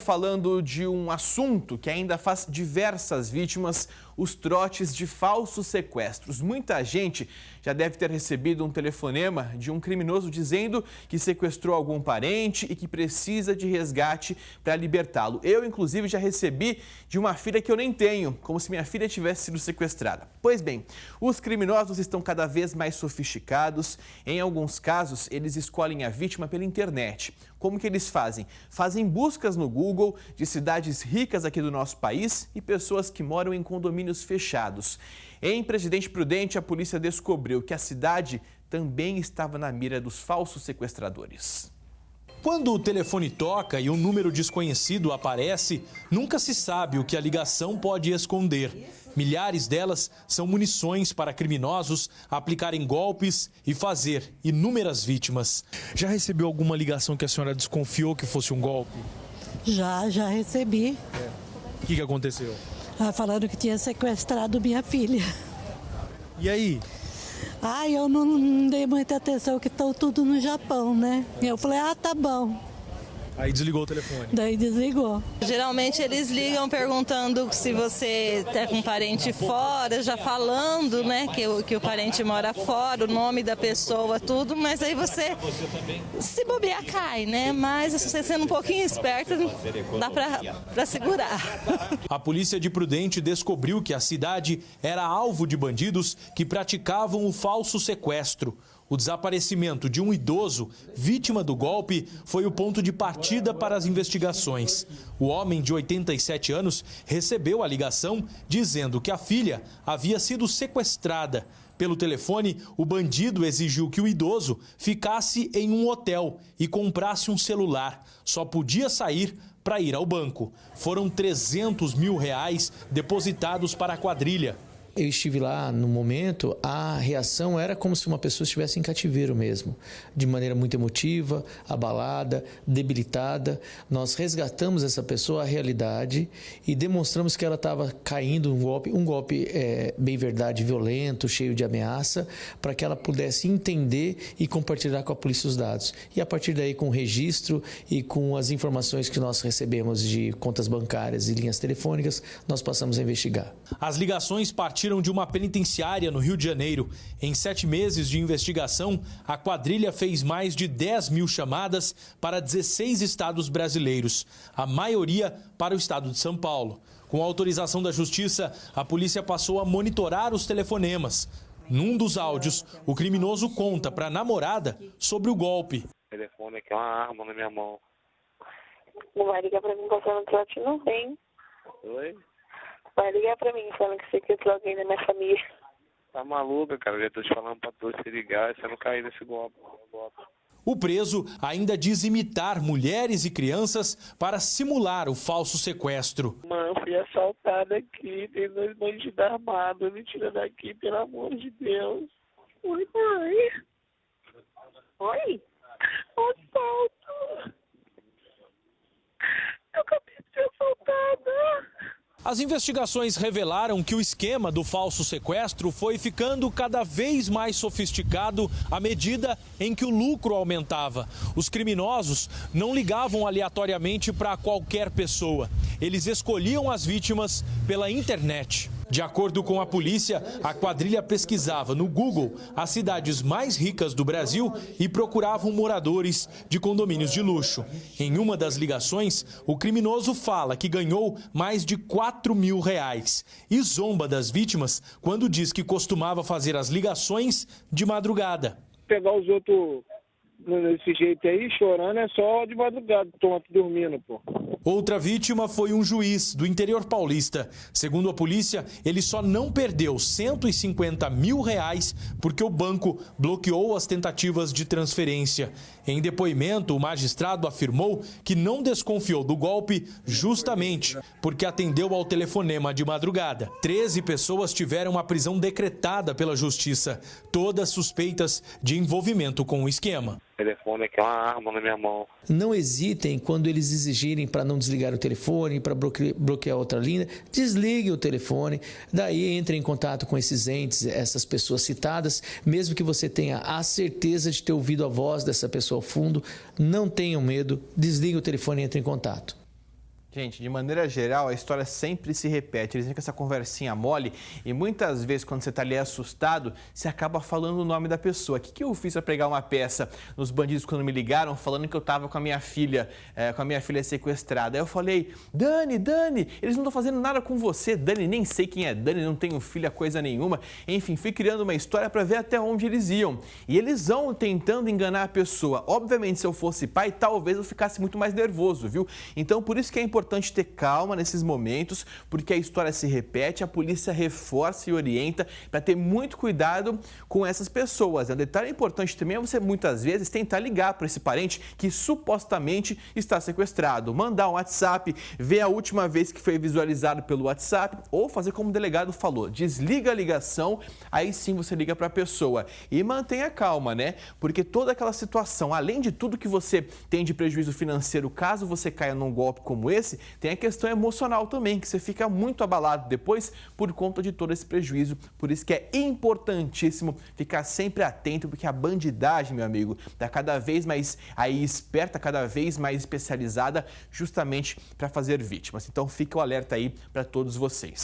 falando de um assunto que ainda faz diversas vítimas, os trotes de falsos sequestros. Muita gente já deve ter recebido um telefonema de um criminoso dizendo que sequestrou algum parente e que precisa de resgate para libertá-lo. Eu, inclusive, já recebi de uma filha que eu nem tenho, como se minha filha tivesse sido sequestrada. Pois bem, os criminosos estão cada vez mais sofisticados. Em alguns casos, eles escolhem a vítima pela internet. Como que eles fazem? Fazem buscas no Google de cidades ricas aqui do nosso país e pessoas que moram em condomínios fechados. Em Presidente Prudente, a polícia descobriu que a cidade também estava na mira dos falsos sequestradores. Quando o telefone toca e um número desconhecido aparece, nunca se sabe o que a ligação pode esconder. Milhares delas são munições para criminosos aplicarem golpes e fazer inúmeras vítimas. Já recebeu alguma ligação que a senhora desconfiou que fosse um golpe? Já recebi. O que aconteceu? Falando que tinha sequestrado minha filha. E aí? Eu não dei muita atenção, que estão tudo no Japão, né? Eu falei, tá bom. Aí desligou o telefone? Daí desligou. Geralmente eles ligam perguntando se você tá com um parente fora, já falando, né, que o parente mora fora, o nome da pessoa, tudo, mas aí você se bobear cai, né? Mas se você sendo um pouquinho esperto, dá pra segurar. A polícia de Prudente descobriu que a cidade era alvo de bandidos que praticavam o falso sequestro. O desaparecimento de um idoso, vítima do golpe, foi o ponto de partida para as investigações. O homem de 87 anos recebeu a ligação dizendo que a filha havia sido sequestrada. Pelo telefone, o bandido exigiu que o idoso ficasse em um hotel e comprasse um celular. Só podia sair para ir ao banco. Foram R$300 mil depositados para a quadrilha. Eu estive lá no momento, a reação era como se uma pessoa estivesse em cativeiro mesmo, de maneira muito emotiva, abalada, debilitada. Nós resgatamos essa pessoa à realidade e demonstramos que ela estava caindo um golpe bem verdade, violento, cheio de ameaça, para que ela pudesse entender e compartilhar com a polícia os dados. E a partir daí, com o registro e com as informações que nós recebemos de contas bancárias e linhas telefônicas, nós passamos a investigar. As ligações partiram de uma penitenciária no Rio de Janeiro. Em 7 meses de investigação, a quadrilha fez mais de 10 mil chamadas para 16 estados brasileiros, a maioria para o estado de São Paulo. Com a autorização da Justiça, a polícia passou a monitorar os telefonemas. Num dos áudios, o criminoso conta para a namorada sobre o golpe. O telefone aqui é uma arma na minha mão. Não vai ligar pra mim passando trote, não vem. Oi? Vai ligar pra mim falando que você quer alguém da minha família. Tá maluca, cara? Eu já tô te falando pra tu se ligar, você não cair nesse golpe. O preso ainda diz imitar mulheres e crianças para simular o falso sequestro. Mãe, fui assaltada aqui, tem 2 bandidos armados, me tira daqui, pelo amor de Deus. Oi, mãe. Oi? Assalto. Eu acabei de ser assaltada. As investigações revelaram que o esquema do falso sequestro foi ficando cada vez mais sofisticado à medida em que o lucro aumentava. Os criminosos não ligavam aleatoriamente para qualquer pessoa. Eles escolhiam as vítimas pela internet. De acordo com a polícia, a quadrilha pesquisava no Google as cidades mais ricas do Brasil e procuravam moradores de condomínios de luxo. Em uma das ligações, o criminoso fala que ganhou mais de R$4 mil e zomba das vítimas quando diz que costumava fazer as ligações de madrugada. Pegar os outros desse jeito aí, chorando, é só de madrugada, tonto, dormindo, pô. Outra vítima foi um juiz do interior paulista. Segundo a polícia, ele só não perdeu R$150 mil porque o banco bloqueou as tentativas de transferência. Em depoimento, o magistrado afirmou que não desconfiou do golpe justamente porque atendeu ao telefonema de madrugada. 13 pessoas tiveram a prisão decretada pela justiça, todas suspeitas de envolvimento com o esquema. O telefone aqui é uma arma na minha mão. Não hesitem quando eles exigirem para não desligar o telefone, para bloquear outra linha, desligue o telefone, daí entre em contato com esses entes, essas pessoas citadas, mesmo que você tenha a certeza de ter ouvido a voz dessa pessoa ao fundo, não tenham medo, desligue o telefone e entre em contato. Gente, de maneira geral, a história sempre se repete. Eles vêm com essa conversinha mole e muitas vezes, quando você está ali assustado, você acaba falando o nome da pessoa. O que eu fiz para pregar uma peça nos bandidos quando me ligaram, falando que eu estava com a minha filha sequestrada? Aí eu falei, Dani, eles não estão fazendo nada com você. Dani, nem sei quem é Dani, não tenho filha, coisa nenhuma. Enfim, fui criando uma história para ver até onde eles iam. E eles vão tentando enganar a pessoa. Obviamente, se eu fosse pai, talvez eu ficasse muito mais nervoso, viu? Então, por isso que é importante ter calma nesses momentos, porque a história se repete, a polícia reforça e orienta para ter muito cuidado com essas pessoas. Um detalhe importante também é você, muitas vezes, tentar ligar para esse parente que supostamente está sequestrado. Mandar um WhatsApp, ver a última vez que foi visualizado pelo WhatsApp, ou fazer como o delegado falou, desliga a ligação, aí sim você liga para a pessoa. E mantenha calma, né? Porque toda aquela situação, além de tudo que você tem de prejuízo financeiro, caso você caia num golpe como esse, tem a questão emocional também, que você fica muito abalado depois por conta de todo esse prejuízo. Por isso que é importantíssimo ficar sempre atento, porque a bandidagem, meu amigo, está cada vez mais aí esperta, cada vez mais especializada, justamente para fazer vítimas. Então fica o alerta aí para todos vocês.